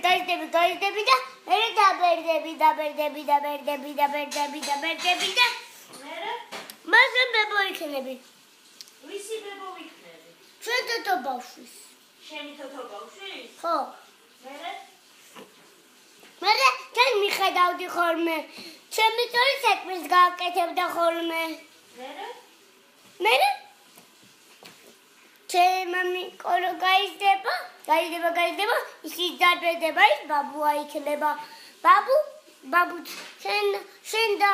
გაიზდები და მე დაბერდები და მასე ბებო იქნები. ვისი ბებო ვიქნები? ჩვენ თოთო ბავშვის. შენი თოთო ბავშვის? ხო. მე თან მიხედავდი ხოლმე. ჩემი წორი საქმეს გააკეთებდა ხოლმე. მე ჩემი კოლო გაიზდება, ისიც დაბერდება, ის ბაბუა იქნება. ბაბუ შენ და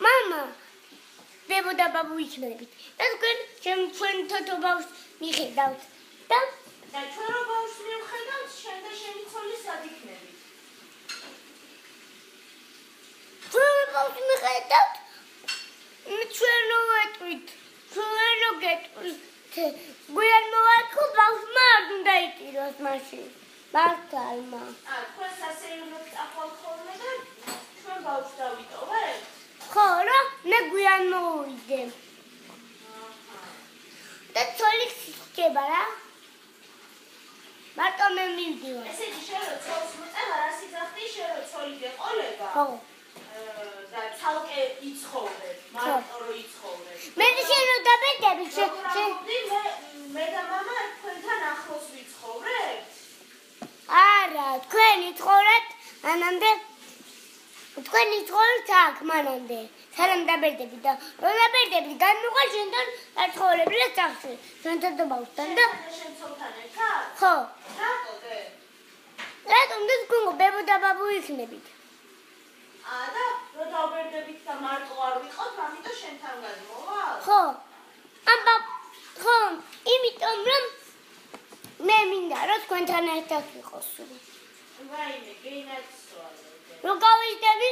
მამა ბებო და ბაბუ იქნებით. და ჩვენ თოთო ბავშვს მიხედავთ. და ჩვენ რო ბავშვს მივხედავთ, შენ და შენი ცოლი სად იქნებით? ჩვენ ბავშვს მიხედავთ, ჩვენ რო ვეტყვით, ჩვენ რო გეტყვით. გვიან მოვარქო ბავშვმა არ უნდა იტიროს მაშინ. მართალმა. თქვენ სასეირნოდ წახვალ ხოლმე და ჩვენ ბავშვს დავიტოვეთ? ხო, რა მე გვიან მოვიდე. და ცოლი ხდება რა. მარტო მე მივდივარ. ესე იგი შენ რო ცოლს მოწევა, რა სიძახდი შენ რო ცოლი გეყოლება? ხო. და ცალკე იცხოვრებ, მარტო რო იცხოვრებ. მე შენ რო დაბერდები, მე და მამა თქვენთან ახლოს ვიცხოვრებთ? არა, თქვენი ცხოვრებთ მანამდე. თქვენი ცხოვრებთ აქ მანამდე. სანამ დაბერდები და რო დაბერდები, განმოყარ შენთან დაცხოვრები და წახში. შენთან და ბავშვთან და შენ ცოლთან ერთად? ხო. რატოდე? რატომ და თქვენ ბებო და ბაბუ იქნებით? და რო დაბერდებით და მარტო არ ვიყავთ, ამიტომ შენთან გადმოვალ? ხო. ხო, იმიტომ რომ მე მინდა რომ თქვენთან ერთად ვიყოს. ვაიმე, გეინაცვალე. რო გავიზდები,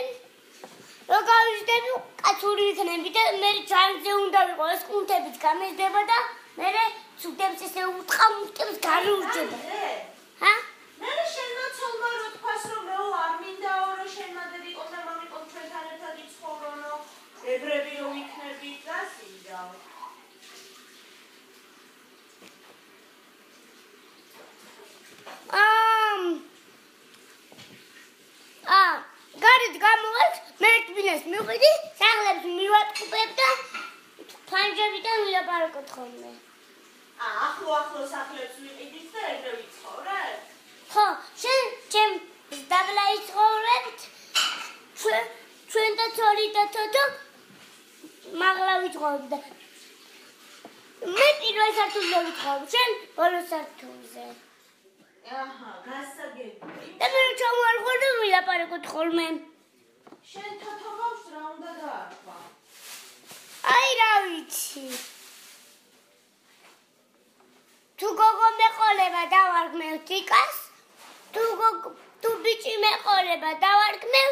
კაცური იქნები და მე ჩანზე უნდა ვიყო, ეს კუნთებით გამეძდება და მე ცუდებს ესე უტყამუტებს გარიურდება. ჰა? მე შენმა ცოლმა რო თქვას რომ მეო არ მინდაო რომ შენმა დედიკომ და მამიკომ ჩვენთან ერთად იცხოვრონო, ებრები რო ვიქნებით და სინდაო. გარეთ გამოვალ, მე თბილეს მივყიდი, სახლებს მივატყუპებ და ფანჯებიდან ვილაპარაკოთ ხოლმე. ახლო სახლებს ვიყიდით და ეგრე ვიცხოვრებ? ხო, შენ დაბლა იცხოვრებთ, ჩვენ და ცოლი და თოთო მაღლა ვიცხოვრობ და მე პირველ სართულზე ვიცხოვრობ, შენ ბოლო სართულზე. გასაგებია. და მე ჩამოვარყო და ვილაპარაკოთ ხოლმე. შენ თოთო ბავშვს რა უნდა დაარქვა? აი რა ვიცი. თუ გოგო მეყოლება დავარქმევ ტიკას, თუ ბიჭი მეყოლება დავარქმევ,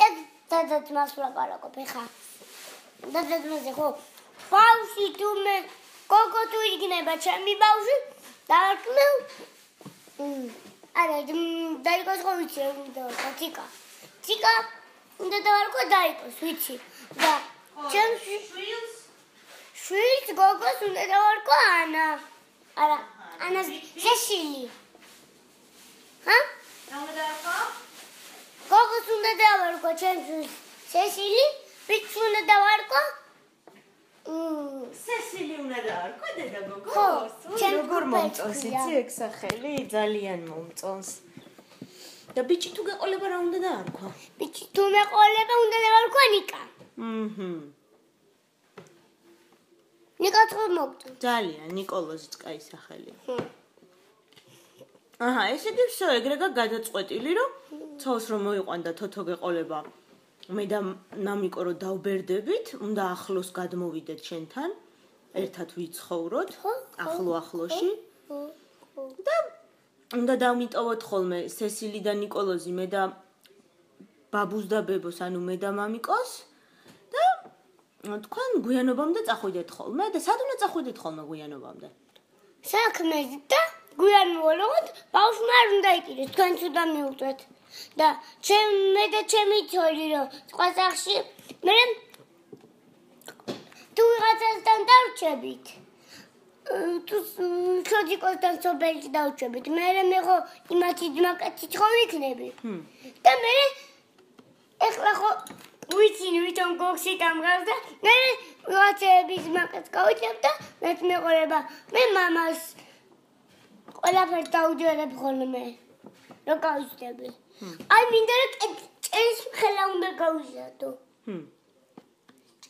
ეგ დადათმას ვლაპარაკობ ეხა. დადათმაზე ხო, ბავშვი თუ მე გოგო თუ იქნება ჩემი ბავშვი, დავარქმევ. არა, დაიკოს ხო ვიცი, ტიკა. ტიკა უნდა დავარქვა დაიკოს, ვიცი. და ჩემ შვილს გოგოს უნდა დავარქვა ანა. არა, ანას სესილი. ჰა? რა უნდა დაარქვა? გოგოს უნდა დავარქვა ჩემ შვილს სესილი, ბიჭს უნდა დავარქვა სესილი უნდა დაარქვა დედა გოგოს? ხო, როგორ მომწონს იცი ეგ სახელი? ძალიან მომწონს. და ბიჭი თუ გეყოლება რა უნდა დაარქვა? ბიჭი თუ მეყოლება უნდა დავარქვა ნიკა. ნიკა თუ მოგწონს. ძალიან, ნიკოლოზიც კაი სახელი. აჰა, ესე იგი всё, ეგრეგა გადაწყვეტილი რომ ცოლს რომ მოიყვანდა თოთო გეყოლება. მე და ნამიკო რო დავბერდებით, უნდა ახლოს გადმოვიდეთ შენთან, ერთად ვიცხოვროთ, ახლოში. და უნდა დავმიტოვოთ ხოლმე სესილი და ნიკოლოზი, მე და ბაბუს და ბებოს, ანუ მე და მამიკოს და თქვენ გვიანობამდე წახვიდეთ ხოლმე და სად უნდა წახვიდეთ ხოლმე გვიანობამდე? საქმეზე და გვიან მოვოლოთ, ბავშვმა არ უნდა იყიდეს, თქვენც უნდა მიუწვეთ. და მე და ჩემი ცოლი რომ სხვა სახლში, მე თუ ვიღაცასთან დავრჩებით, შოჯიკოსთან სოფელში დავუშვებით. მე ხო იმათი ძმაკაცი ხო ვიქნები. და მე ეხლა ხო ვიცი ვითომ გოგში დამღავს და მე რაღაცების ძმაკაც გავიჭებ და მეც მეყოლება. მე მამას ყველაფერს დაუჯერებ ხოლმე. რო გავიჭდები. აი მინდა რომ წერის ხელა უნდა გავიზადო.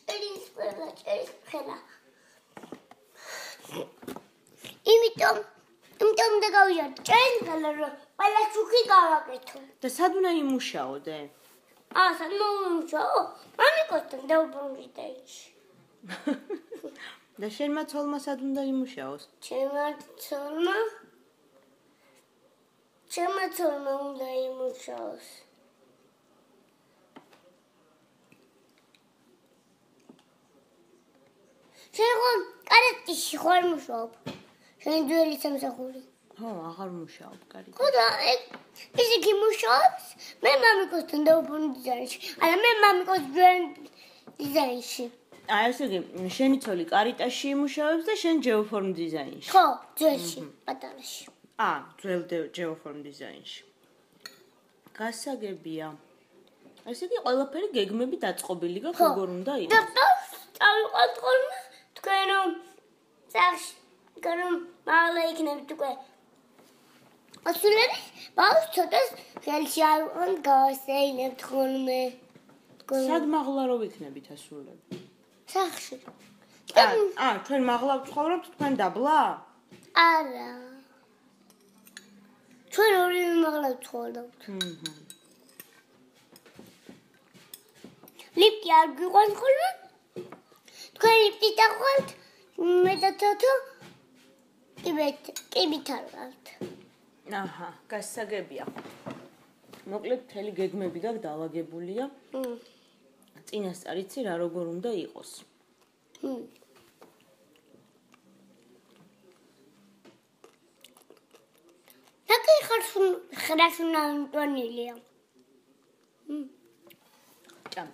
წერის ხელა. იმიტომ უნდა გავიზარდო წერის ხელა რომ ყველა შუქი გავაკეთო. და სად უნდა იმუშაოდე? სად მომუშაო? მამიკოსთან დავუბრუნდი დაიში. და შენმა ცოლმა სად უნდა იმუშაოს? ჩემმა ცოლმა უნდა იმუშაოს. შენ ხო კარატეში ხარ მუშაობ? შენ ძველი სამსახური. ხო, აღარ მუშაობ კარატეში. ხო და ის იგი მუშაობს? მე მამიკოსთან დავუბრუნდი დიზაინში. არა მე მამიკოს ძველ დიზაინში. ესე იგი, შენი ცოლი კარიტაში იმუშავებს და შენ ჯეოფორმ დიზაინში. ხო, ძველში, პატარაში. ძველ ჯეოფორმ დიზაინში. გასაგებია. ესე იგი, ყველაფერი გეგმები დაწყობილი გაქვს, როგორ უნდა იყოს. და წავიყვანთ ხოლმე თქვენ სახში, რომ მაღლა იქნებით უკვე. ასულები, ბავშვს ცოტას ხელში არ უყრან გავასეინებთ ხოლმე. სად მაღლა რო ვიქნებით ასულები? სახში. ჩვენ მაღლა ვცხოვრობთ, თქვენ დაბლა? არა. ჩვენ ორივე მაღლა ვცხოვრობთ. ლიფტი არ გიყვანთ ხოლმე? თქვენ ლიფტით დახვევთ, მე და თოთო კიბით არ ვართ. გასაგებია. მოკლედ მთელი გეგმები გაქვს დაალაგებულია. წინასწარ იცი რა როგორ უნდა იყოს. დაკი ხარს უნდა ანტონილია. ჭამ